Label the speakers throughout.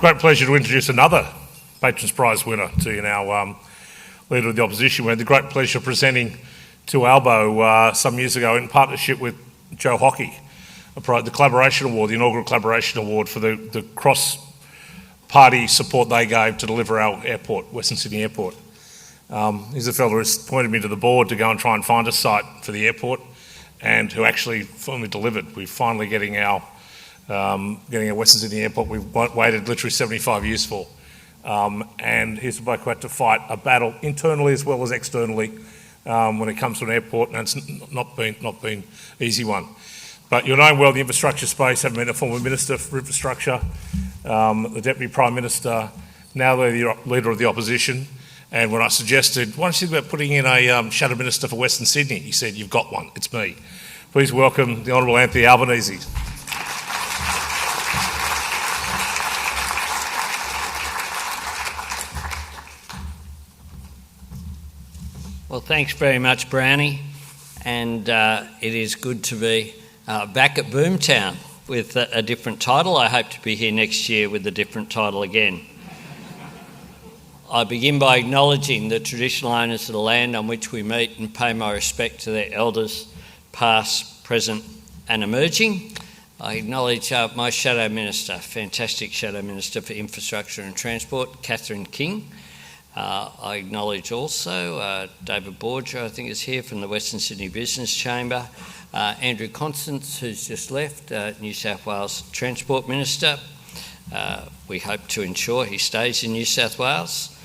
Speaker 1: a great pleasure to introduce another Patrons Prize winner to you now, Leader of the Opposition. We had the great pleasure of presenting to Albo some years ago in partnership with Joe Hockey, the Collaboration Award, the inaugural Collaboration Award for the cross-party support they gave to deliver our airport, Western Sydney Airport. He's a fellow who's pointed me to the board to go and try and find a site for the airport and who actually finally delivered. We're finally getting our Western Sydney Airport we've waited literally 75 years for. And he's a bloke who had to fight a battle internally as well as externally when it comes to an airport, and it's not been an easy one. But you'll know well the infrastructure space, having been a former Minister for Infrastructure, the Deputy Prime Minister, now the Leader of the Opposition. And when I suggested, why don't you think about putting in a Shadow Minister for Western Sydney? He said, you've got one, it's me. Please welcome the Honourable Anthony Albanese.
Speaker 2: Well, thanks very much, Brownie, and it is good to be back at BOOMTOWN with a different title. I hope to be here next year with a different title again. I begin by acknowledging the traditional owners of the land on which we meet and pay my respect to their elders, past, present and emerging. I acknowledge my Shadow Minister, fantastic Shadow Minister for Infrastructure and Transport, Catherine King. I acknowledge also David Borger, I think, is here from the Western Sydney Business Chamber. Andrew Constance, who's just left, New South Wales Transport Minister. We hope to ensure he stays in New South Wales.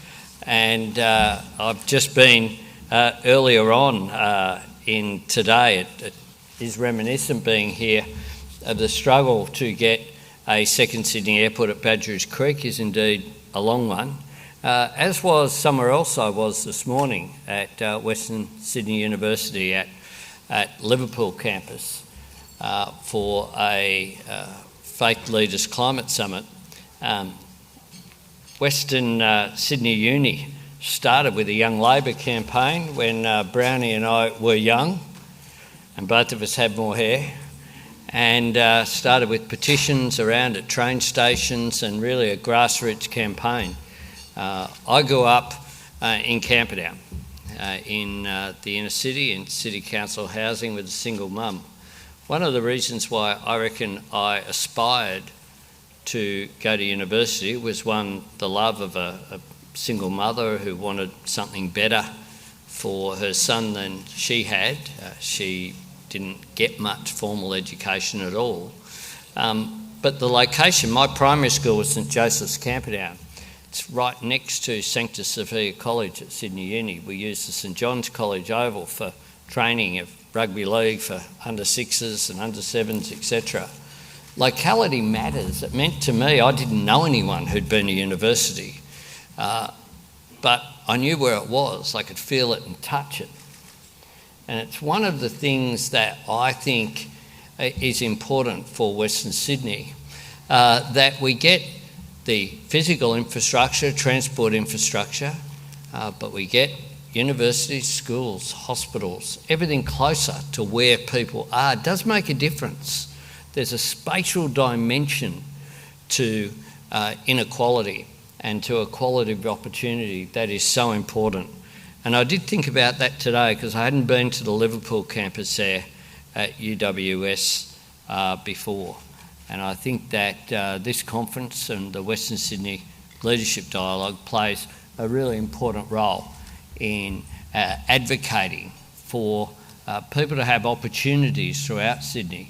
Speaker 2: And I've just been earlier on in today, it is reminiscent being here of the struggle to get a second Sydney airport at Badgerys Creek is indeed a long one. As was somewhere else I was this morning at Western Sydney University at Liverpool campus for a Faith Leaders Climate Summit. Western Sydney Uni started with a Young Labor campaign when Brownie and I were young, and both of us had more hair, and started with petitions around at train stations and really a grassroots campaign. I grew up in Camperdown, in the inner city, in city council housing with a single mum. One of the reasons why I reckon I aspired to go to university was, one, the love of a single mother who wanted something better for her son than she had. She didn't get much formal education at all. But the location, my primary school was St Joseph's Camperdown. It's right next to Sancta Sophia College at Sydney Uni. We use the St John's College Oval for training of rugby league for under sixes and under sevens, etc. Locality matters. It meant to me, I didn't know anyone who'd been to university, but I knew where it was. I could feel it and touch it. And it's one of the things that I think is important for Western Sydney, that we get the physical infrastructure, transport infrastructure, but we get universities, schools, hospitals, everything closer to where people are. It does make a difference. There's a spatial dimension to inequality and to equality of opportunity that is so important. And I did think about that today because I hadn't been to the Liverpool campus there at UWS before. And I think that this conference and the Western Sydney Leadership Dialogue plays a really important role in advocating for people to have opportunities throughout Sydney.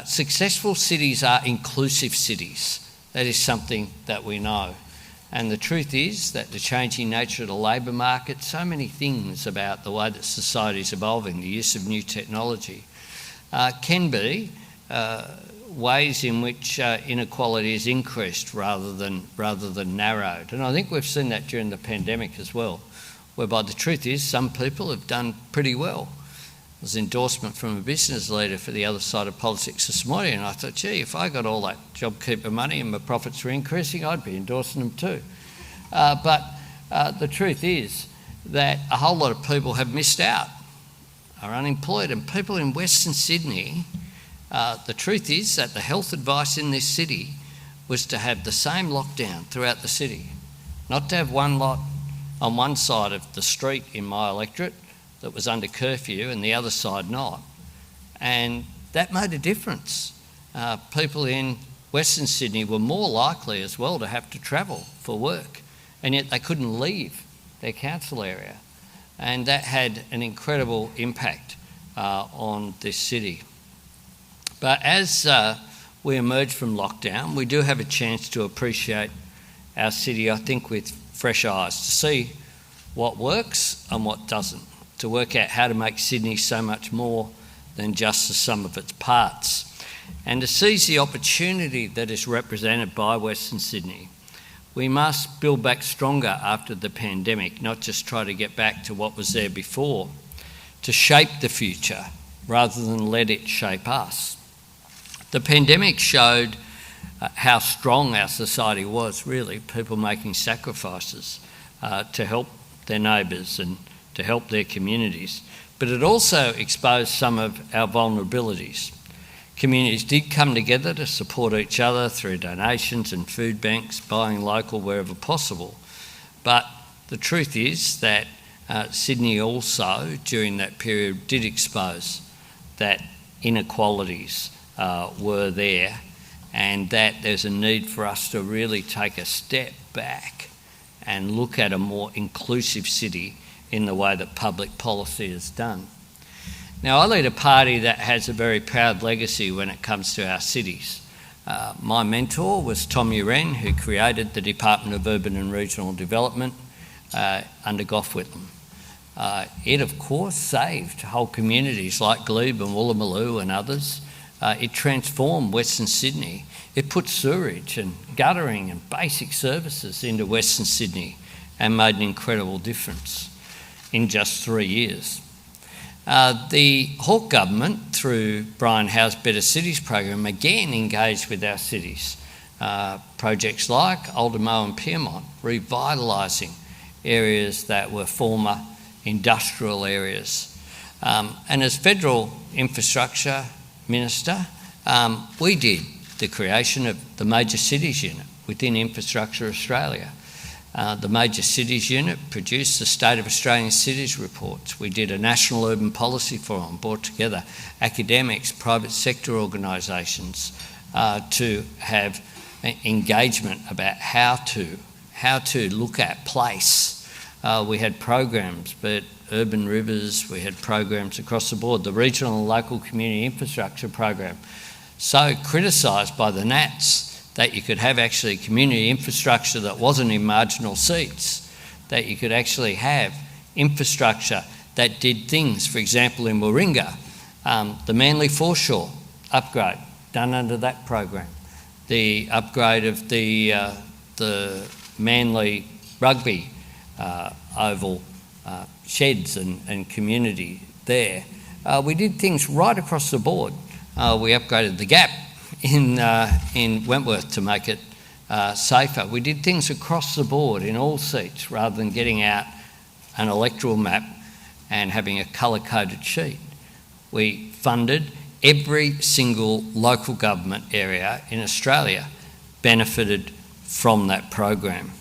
Speaker 2: Successful cities are inclusive cities. That is something that we know. And the truth is that the changing nature of the labour market, so many things about the way that society is evolving, the use of new technology, can be ways in which inequality is increased rather than narrowed. And I think we've seen that during the pandemic as well, whereby the truth is some people have done pretty well. There's an endorsement from a business leader for the other side of politics this morning, and I thought, gee, if I got all that JobKeeper money and my profits were increasing, I'd be endorsing them too. But the truth is that a whole lot of people have missed out, are unemployed, and people in Western Sydney, the truth is that the health advice in this city was to have the same lockdown throughout the city, not to have one lot on one side of the street in my electorate that was under curfew and the other side not. And that made a difference. People in Western Sydney were more likely as well to have to travel for work, and yet they couldn't leave their council area. And that had an incredible impact on this city. But as we emerge from lockdown, we do have a chance to appreciate our city, I think, with fresh eyes, to see what works and what doesn't, to work out how to make Sydney so much more than just the sum of its parts, and to seize the opportunity that is represented by Western Sydney. We must build back stronger after the pandemic, not just try to get back to what was there before, to shape the future rather than let it shape us. The pandemic showed how strong our society was, really, people making sacrifices to help their neighbours and to help their communities. But it also exposed some of our vulnerabilities. Communities did come together to support each other through donations and food banks, buying local wherever possible. But the truth is that Sydney also, during that period, did expose that inequalities were there, and that there's a need for us to really take a step back and look at a more inclusive city in the way that public policy is done. Now, I lead a party that has a very proud legacy when it comes to our cities. My mentor was Tom Uren, who created the Department of Urban and Regional Development under Gough Whitlam. It, of course, saved whole communities like Glebe and Woolloomooloo and others. It transformed Western Sydney. It put sewerage and guttering and basic services into Western Sydney and made an incredible difference in just 3 years. The Hawke government, through Brian Howe's Better Cities program, again engaged with our cities. Projects like Aldermo and Pyrmont, revitalising areas that were former industrial areas. And as Federal Infrastructure Minister, we did the creation of the Major Cities Unit within Infrastructure Australia. The Major Cities Unit produced the State of Australian Cities reports. We did a National Urban Policy Forum, brought together academics, private sector organisations to have engagement about how to look at place. We had programs, but Urban Rivers, we had programs across the board. The Regional and Local Community Infrastructure Program, so criticised by the Nats that you could have actually community infrastructure that wasn't in marginal seats, that you could actually have infrastructure that did things. For example, in Warringah, the Manly Foreshore upgrade done under that program, the upgrade of the Manly Rugby oval sheds and community there. We did things right across the board. We upgraded the Gap in Wentworth to make it safer. We did things across the board in all seats rather than getting out an electoral map and having a colour-coded sheet. We funded every single local government area in Australia benefited from that program.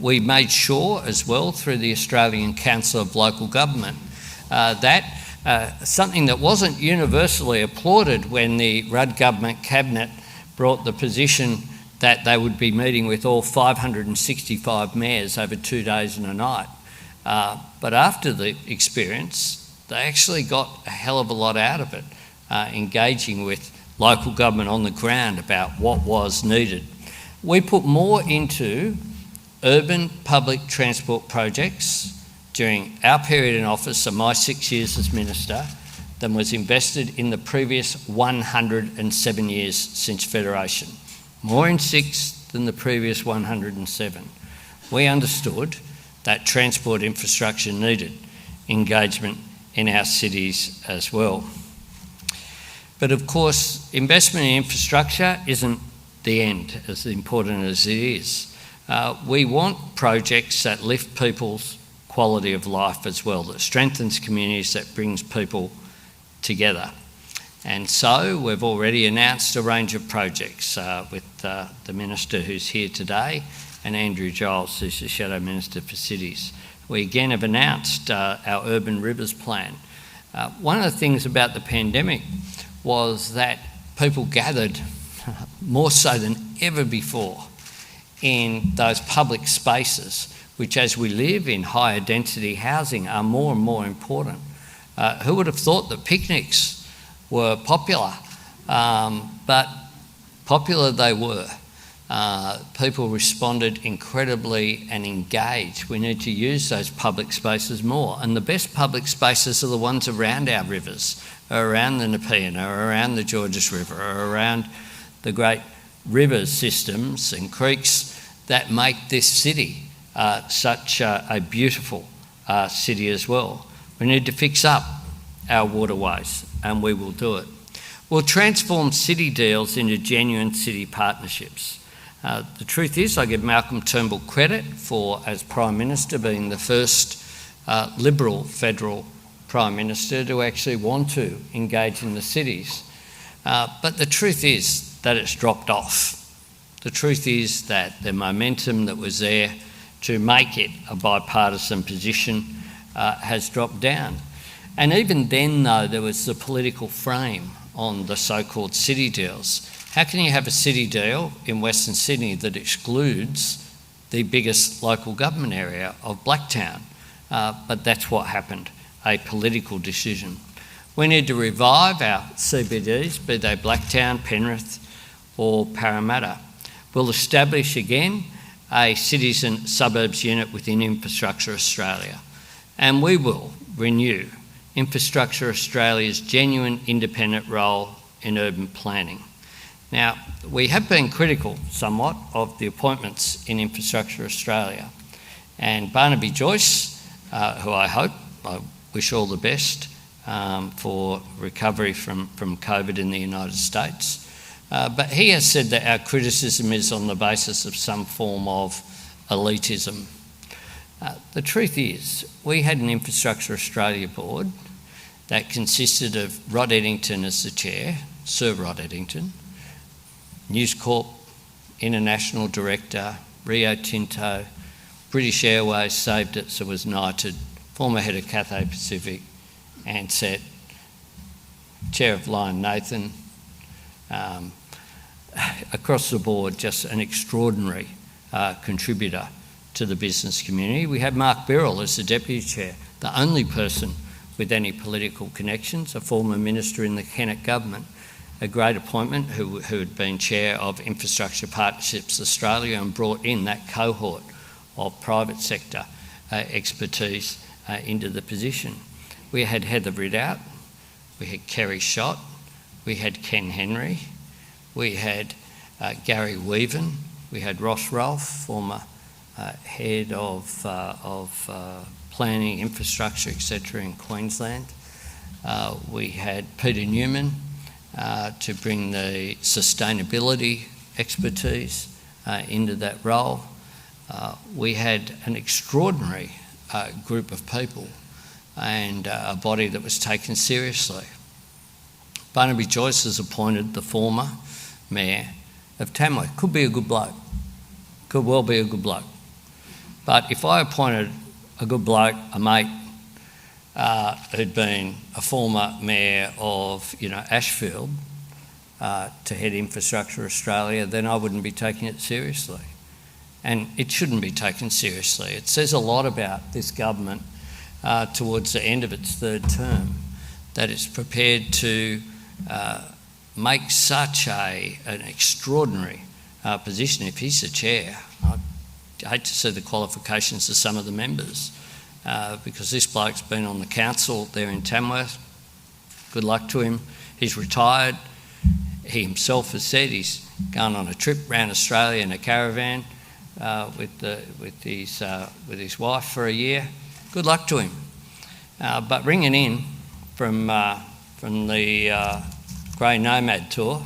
Speaker 2: We made sure as well through the Australian Council of Local Government that something that wasn't universally applauded when the Rudd government cabinet brought the position that they would be meeting with all 565 mayors over 2 days and a night. But after the experience, they actually got a hell of a lot out of it, engaging with local government on the ground about what was needed. We put more into urban public transport projects during our period in office, of my 6 years as Minister, than was invested in the previous 107 years since Federation. More in 6 than the previous 107. We understood that transport infrastructure needed engagement in our cities as well. But of course, investment in infrastructure isn't the end, as important as it is. We want projects that lift people's quality of life as well, that strengthens communities, that brings people together. And so we've already announced a range of projects with the Minister who's here today and Andrew Giles, who's the Shadow Minister for Cities. We again have announced our Urban Rivers Plan. One of the things about the pandemic was that people gathered more so than ever before in those public spaces, which as we live in higher density housing are more and more important. Who would have thought that picnics were popular? But popular they were. People responded incredibly and engaged. We need to use those public spaces more. And the best public spaces are the ones around our rivers, around the Nepean, around the Georges River, around the great river systems and creeks that make this city such a beautiful city as well. We need to fix up our waterways, and we will do it. We'll transform city deals into genuine city partnerships. The truth is, I give Malcolm Turnbull credit for, as Prime Minister, being the first Liberal federal Prime Minister to actually want to engage in the cities. But the truth is that it's dropped off. The truth is that the momentum that was there to make it a bipartisan position has dropped down. And even then, though, there was the political frame on the so-called city deals. How can you have a city deal in Western Sydney that excludes the biggest local government area of Blacktown? But that's what happened, a political decision. We need to revive our CBDs, be they Blacktown, Penrith or Parramatta. We'll establish again a cities and suburbs unit within Infrastructure Australia, and we will renew Infrastructure Australia's genuine independent role in urban planning. Now, we have been critical somewhat of the appointments in Infrastructure Australia, and Barnaby Joyce, who I wish all the best for recovery from COVID in the United States, but he has said that our criticism is on the basis of some form of elitism. The truth is, we had an Infrastructure Australia board that consisted of Rod Eddington as the chair, Sir Rod Eddington, News Corp International Director, Rio Tinto, British Airways saved it so was knighted, former head of Cathay Pacific, Ansett, Chair of Lion Nathan, across the board, just an extraordinary contributor to the business community. We had Mark Birrell as the Deputy Chair, the only person with any political connections, a former minister in the Kennett government, a great appointment who had been Chair of Infrastructure Partnerships Australia and brought in that cohort of private sector expertise into the position. We had Heather Ridout, we had Kerry Schott, we had Ken Henry, we had Gary Weaven, we had Ross Rolfe, former head of planning, infrastructure, etc. in Queensland. We had Peter Newman to bring the sustainability expertise into that role. We had an extraordinary group of people and a body that was taken seriously. Barnaby Joyce has appointed the former Mayor of Tamworth. Could be a good bloke. Could well be a good bloke. But if I appointed a good bloke, a mate, who'd been a former mayor of, Ashfield, to head Infrastructure Australia, then I wouldn't be taking it seriously. And it shouldn't be taken seriously. It says a lot about this government towards the end of its third term, that it's prepared to make such an extraordinary position. If he's the chair, I hate to see the qualifications of some of the members, because this bloke's been on the council there in Tamworth. Good luck to him. He's retired. He himself has said he's going on a trip around Australia in a caravan with his wife for a year. Good luck to him. But ringing in from the Grey Nomad tour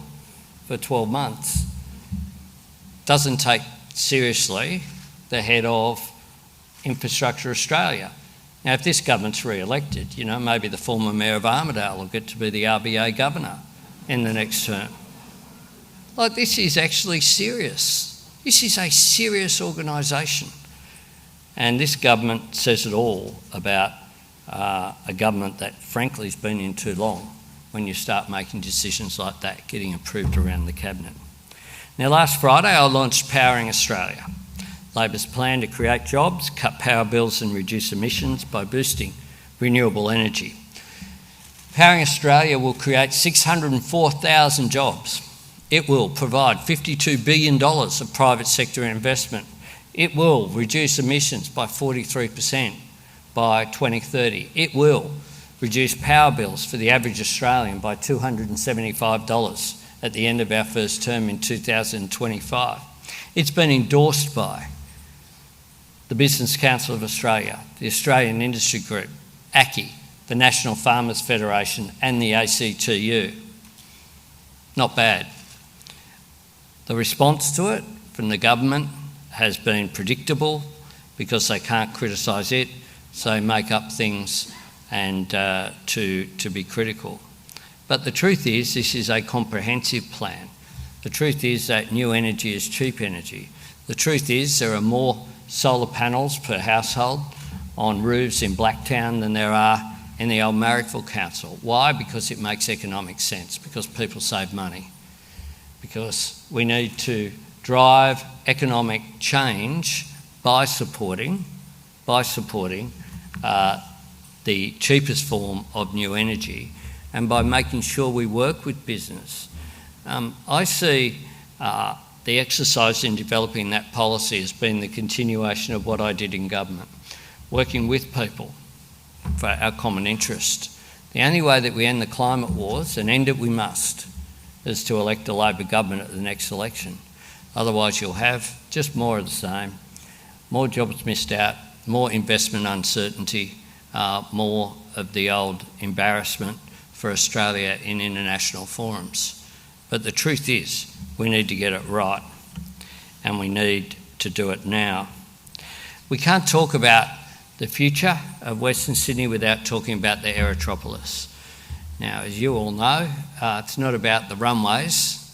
Speaker 2: for 12 months doesn't take seriously the head of Infrastructure Australia. Now, if this government's re-elected, maybe the former Mayor of Armidale will get to be the RBA Governor. in the next term. Like, this is actually serious. This is a serious organisation. And this government says it all about a government that frankly has been in too long when you start making decisions like that getting approved around the cabinet. Now, last Friday I launched Powering Australia, Labor's plan to create jobs, cut power bills and reduce emissions by boosting renewable energy. Powering Australia will create 604,000 jobs. It will provide $52 billion of private sector investment. It will reduce emissions by 43% by 2030. It will reduce power bills for the average Australian by $275 at the end of our first term in 2025. It's been endorsed by the Business Council of Australia, the Australian Industry Group, ACCI, the National Farmers Federation and the ACTU. Not bad. The response to it from the government has been predictable because they can't criticise it, so they make up things and to be critical. But the truth is, this is a comprehensive plan. The truth is that new energy is cheap energy. The truth is there are more solar panels per household on roofs in Blacktown than there are in the old Marrickville Council. Why? Because it makes economic sense, because people save money, because we need to drive economic change by supporting the cheapest form of new energy and by making sure we work with business. I see the exercise in developing that policy has been the continuation of what I did in government, working with people for our common interest. The only way that we end the climate wars, and end it we must, is to elect a Labor government at the next election. Otherwise you'll have just more of the same, more jobs missed out, more investment uncertainty, more of the old embarrassment for Australia in international forums. But the truth is, we need to get it right, and we need to do it now. We can't talk about the future of Western Sydney without talking about the Aerotropolis. Now, as you all know, it's not about the runways,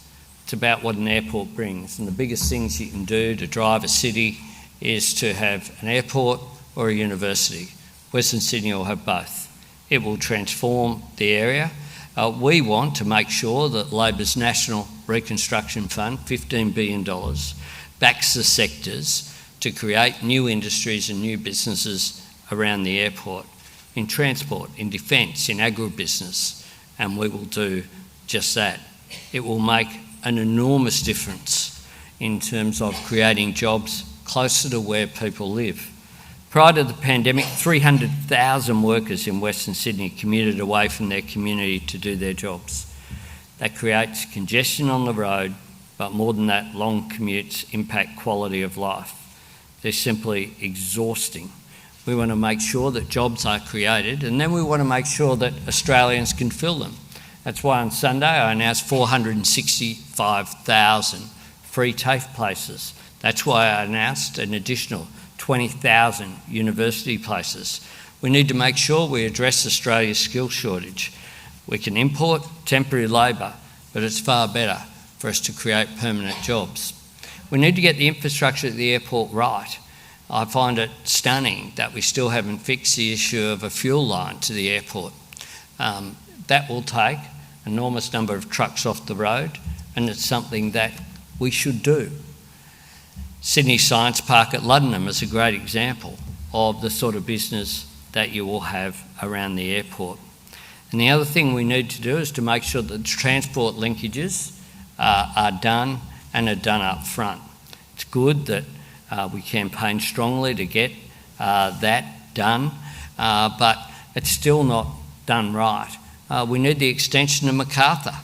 Speaker 2: it's about what an airport brings. And the biggest things you can do to drive a city is to have an airport or a university. Western Sydney will have both. It will transform the area. We want to make sure that Labor's National Reconstruction Fund, $15 billion, backs the sectors to create new industries and new businesses around the airport, in transport, in defence, in agribusiness, and we will do just that. It will make an enormous difference in terms of creating jobs closer to where people live. Prior to the pandemic, 300,000 workers in Western Sydney commuted away from their community to do their jobs. That creates congestion on the road, but more than that, long commutes impact quality of life. They're simply exhausting. We want to make sure that jobs are created, and then we want to make sure that Australians can fill them. That's why on Sunday I announced 465,000 free TAFE places. That's why I announced an additional 20,000 university places. We need to make sure we address Australia's skill shortage. We can import temporary labour, but it's far better for us to create permanent jobs. We need to get the infrastructure at the airport right. I find it stunning that we still haven't fixed the issue of a fuel line to the airport. That will take an enormous number of trucks off the road, and it's something that we should do. Sydney Science Park at Luddenham is a great example of the sort of business that you will have around the airport. And the other thing we need to do is to make sure that transport linkages are done and are done up front. It's good that we campaign strongly to get that done, but it's still not done right. We need the extension of Macarthur.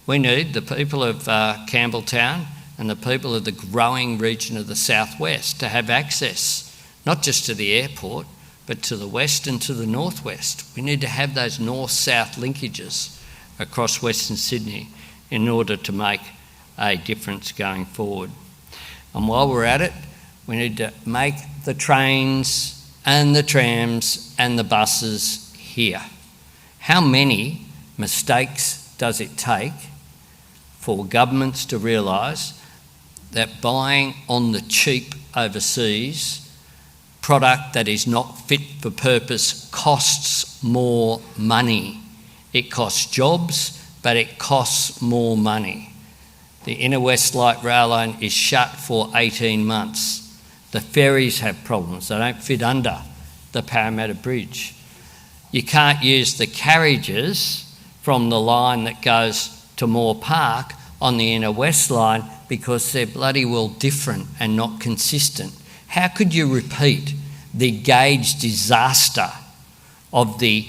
Speaker 2: We need the people of Campbelltown and the people of the growing region of the southwest to have access, not just to the airport, but to the west and to the northwest. We need to have those north-south linkages across Western Sydney in order to make a difference going forward. And while we're at it, we need to make the trains and the trams and the buses here. How many mistakes does it take for governments to realise that buying on the cheap overseas product that is not fit for purpose costs more money. It costs jobs, but it costs more money. The Inner West Light Rail Line is shut for 18 months. The ferries have problems. They don't fit under the Parramatta Bridge. You can't use the carriages from the line that goes to Moore Park on the Inner West Line because they're bloody well different and not consistent. How could you repeat the gauge disaster of the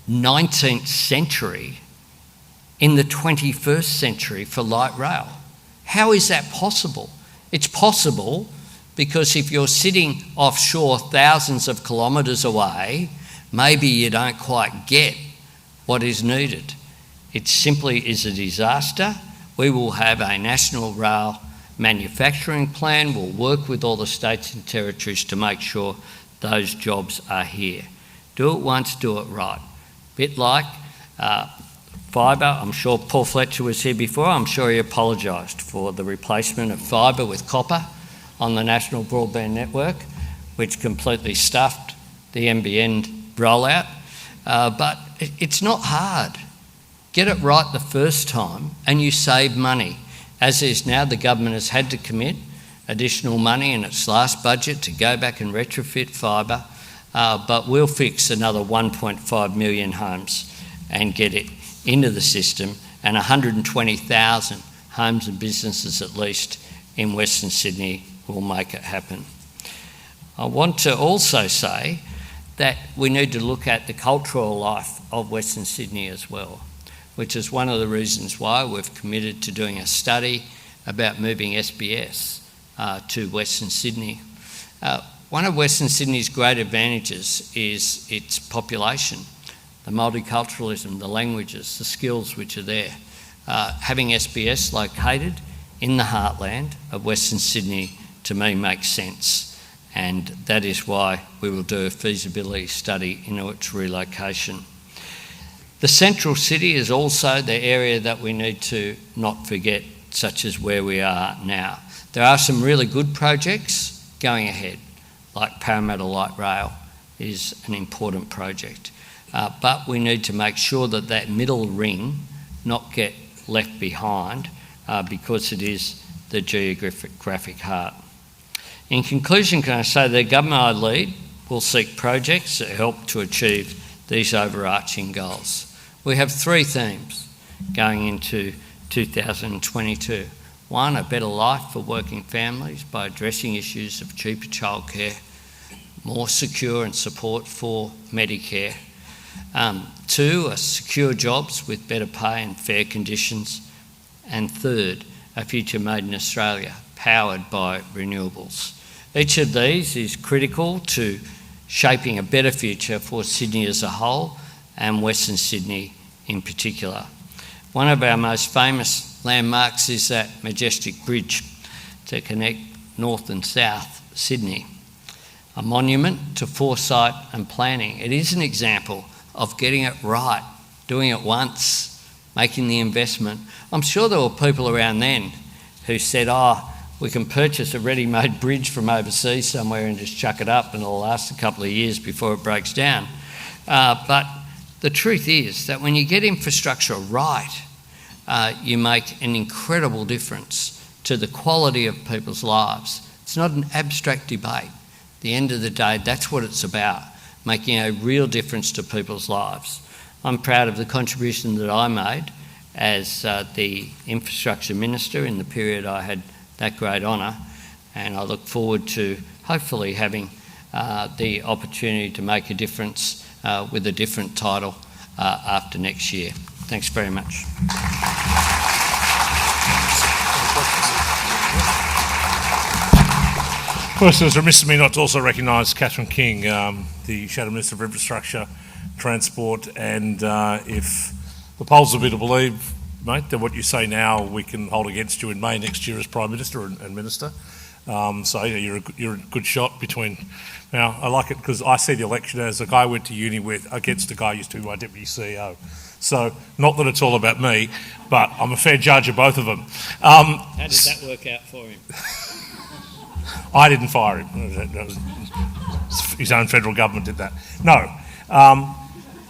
Speaker 2: 19th century in the 21st century for light rail? How is that possible? It's possible because if you're sitting offshore thousands of kilometres away, maybe you don't quite get what is needed. It simply is a disaster. We will have a national rail manufacturing plan. We'll work with all the states and territories to make sure those jobs are here. Do it once, do it right. Bit like fibre. I'm sure Paul Fletcher was here before. I'm sure he apologised for the replacement of fibre with copper on the National Broadband Network, which completely stuffed the NBN rollout. But it's not hard. Get it right the first time and you save money. As is now, the government has had to commit additional money in its last budget to go back and retrofit fibre, but we'll fix another 1.5 million homes and get it into the system, and 120,000 homes and businesses at least in Western Sydney will make it happen. I want to also say that we need to look at the cultural life of Western Sydney as well, which is one of the reasons why we've committed to doing a study about moving SBS to Western Sydney. One of Western Sydney's great advantages is its population, the multiculturalism, the languages, the skills which are there. Having SBS located in the heartland of Western Sydney to me makes sense, and that is why we will do a feasibility study into its relocation. The central city is also the area that we need to not forget, such as where we are now. There are some really good projects going ahead, like Parramatta Light Rail is an important project. But we need to make sure that that middle ring not get left behind because it is the geographic heart. In conclusion, can I say the government I lead will seek projects that help to achieve these overarching goals. We have three themes going into 2022. One, a better life for working families by addressing issues of cheaper childcare, more secure and support for Medicare. Two, secure jobs with better pay and fair conditions. And third, a future made in Australia, powered by renewables. Each of these is critical to shaping a better future for Sydney as a whole and Western Sydney in particular. One of our most famous landmarks is that majestic bridge to connect North and South Sydney, a monument to foresight and planning. It is an example of getting it right, doing it once, making the investment. I'm sure there were people around then who said, we can purchase a ready-made bridge from overseas somewhere and just chuck it up and it'll last a couple of years before it breaks down. But the truth is that when you get infrastructure right, you make an incredible difference to the quality of people's lives. It's not an abstract debate. At the end of the day, that's what it's about, making a real difference to people's lives. I'm proud of the contribution that I made as the infrastructure minister in the period I had that great honour, and I look forward to hopefully having the opportunity to make a difference with a different title after next year. Thanks very much.
Speaker 1: First, it was remiss of me not to also recognise Catherine King, the Shadow Minister for Infrastructure, Transport, and if the polls are to be to believe, mate, that what you say now we can hold against you in May next year as Prime Minister and Minister. So yeah, you're a good shot between. Now I like it because I see the election as a guy I went to uni with against the guy who used to be my deputy CEO. So not that it's all about me, but I'm a fair judge of both of them.
Speaker 2: How did that work out for him?
Speaker 1: I didn't fire him. His own federal government did that. No.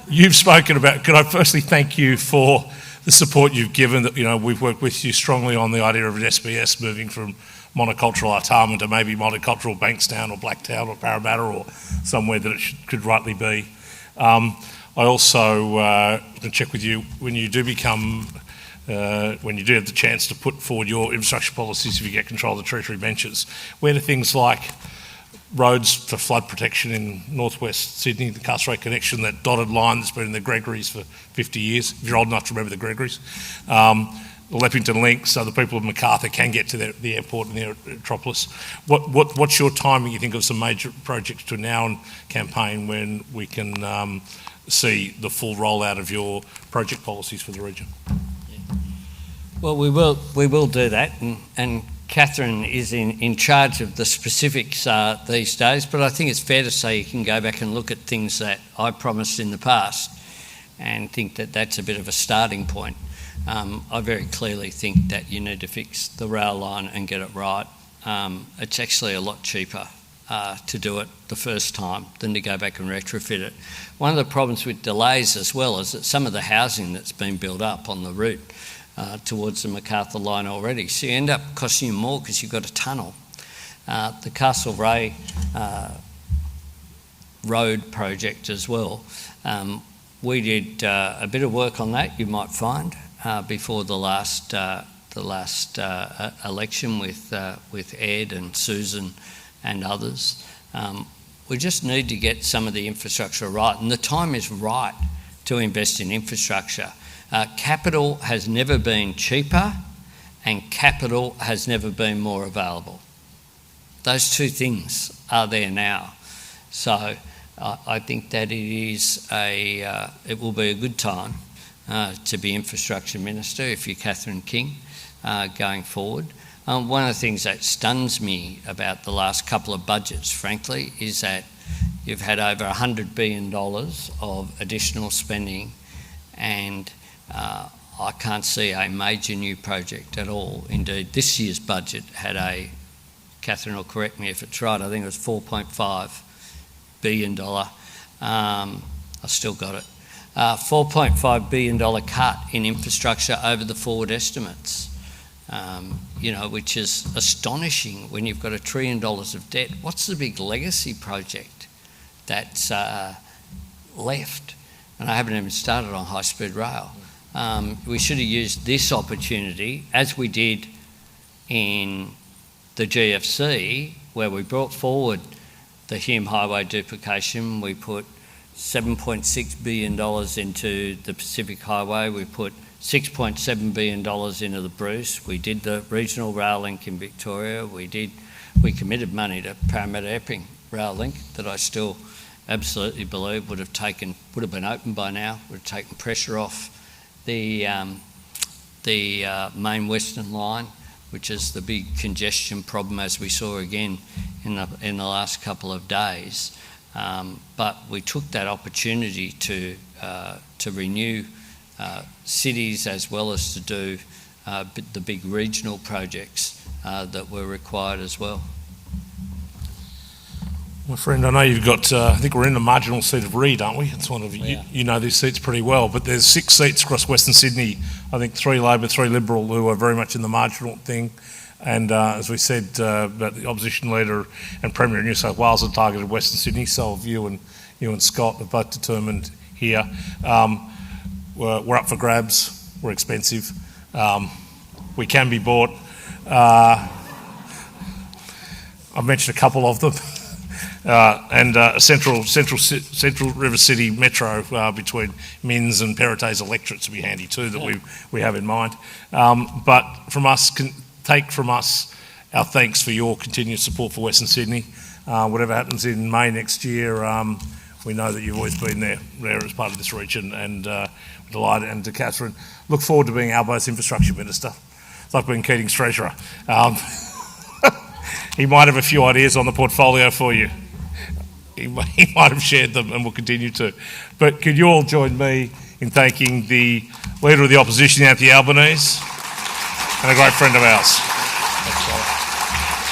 Speaker 1: You've spoken about, could I firstly thank you for the support you've given. That, you know, we've worked with you strongly on the idea of an SBS moving from monocultural Artarmon to maybe monocultural Bankstown or Blacktown or Parramatta or somewhere that it could rightly be. I also can check with you when you do become, when you do have the chance to put forward your infrastructure policies if you get control of the Treasury benches, where do things like roads for flood protection in northwest Sydney, the Castlereagh connection, that dotted line that's been in the Gregories for 50 years, if you're old enough to remember the Gregories, the Leppington Link, so the people of Macarthur can get to the airport and the metropolis. What's your timing, you think, of some major projects to now and campaign when we can see the full rollout of your project policies for the region?
Speaker 2: Well, we will do that, and Catherine is in charge of the specifics these days, but I think it's fair to say you can go back and look at things that I promised in the past and think that that's a bit of a starting point. I very clearly think that you need to fix the rail line and get it right. It's actually a lot cheaper to do it the first time than to go back and retrofit it. One of the problems with delays as well is that some of the housing that's been built up on the route towards the Macarthur line already, so you end up costing you more because you've got a tunnel. The Castlereagh road project as well, we did a bit of work on that, you might find, before the last election with Ed and Susan and others. We just need to get some of the infrastructure right, and the time is right to invest in infrastructure. Capital has never been cheaper and capital has never been more available. Those two things are there now. So I think that it will be a good time to be Infrastructure Minister if you're Catherine King going forward. One of the things that stuns me about the last couple of budgets, frankly, is that you've had over $100 billion of additional spending, and I can't see a major new project at all. Indeed, this year's budget had Catherine will correct me if it's right, I think it was $4.5 billion. I still got it. $4.5 billion cut in infrastructure over the forward estimates, which is astonishing when you've got $1 trillion of debt. What's the big legacy project that's left? And I haven't even started on high-speed rail. We should have used this opportunity, as we did in the GFC, where we brought forward the Hume Highway duplication. We put $7.6 billion into the Pacific Highway. We put $6.7 billion into the Bruce. We did the regional rail link in Victoria. We committed money to Parramatta Epping rail link that I still absolutely believe would have been open by now, would have taken pressure off the main Western line, which is the big congestion problem, as we saw again in the last couple of days. But we took that opportunity to renew cities as well as to do the big regional projects that were required as well.
Speaker 1: My friend, I know you've got, I think we're in the marginal seat of Reid, aren't we? It's one of you know these seats pretty well, but there's 6 seats across Western Sydney, I think 3 Labor, 3 Liberal, who are very much in the marginal thing. And as we said, about the opposition leader and Premier of New South Wales have targeted Western Sydney, so have you and Scott are both determined here. We're up for grabs, we're expensive, we can be bought. I've mentioned a couple of them. And Central River City Metro between Mins and Perrottet's electorates would be handy too, that we have in mind. But take from us our thanks for your continued support for Western Sydney. Whatever happens in May next year, we know that you've always been there as part of this region, and we're delighted. And to Catherine, look forward to being Albanese Infrastructure Minister. It's like being Keating's Treasurer. he might have a few ideas on the portfolio for you. He might have shared them and will continue to. But could you all join me in thanking the Leader of the Opposition, Anthony Albanese, and a great friend of ours.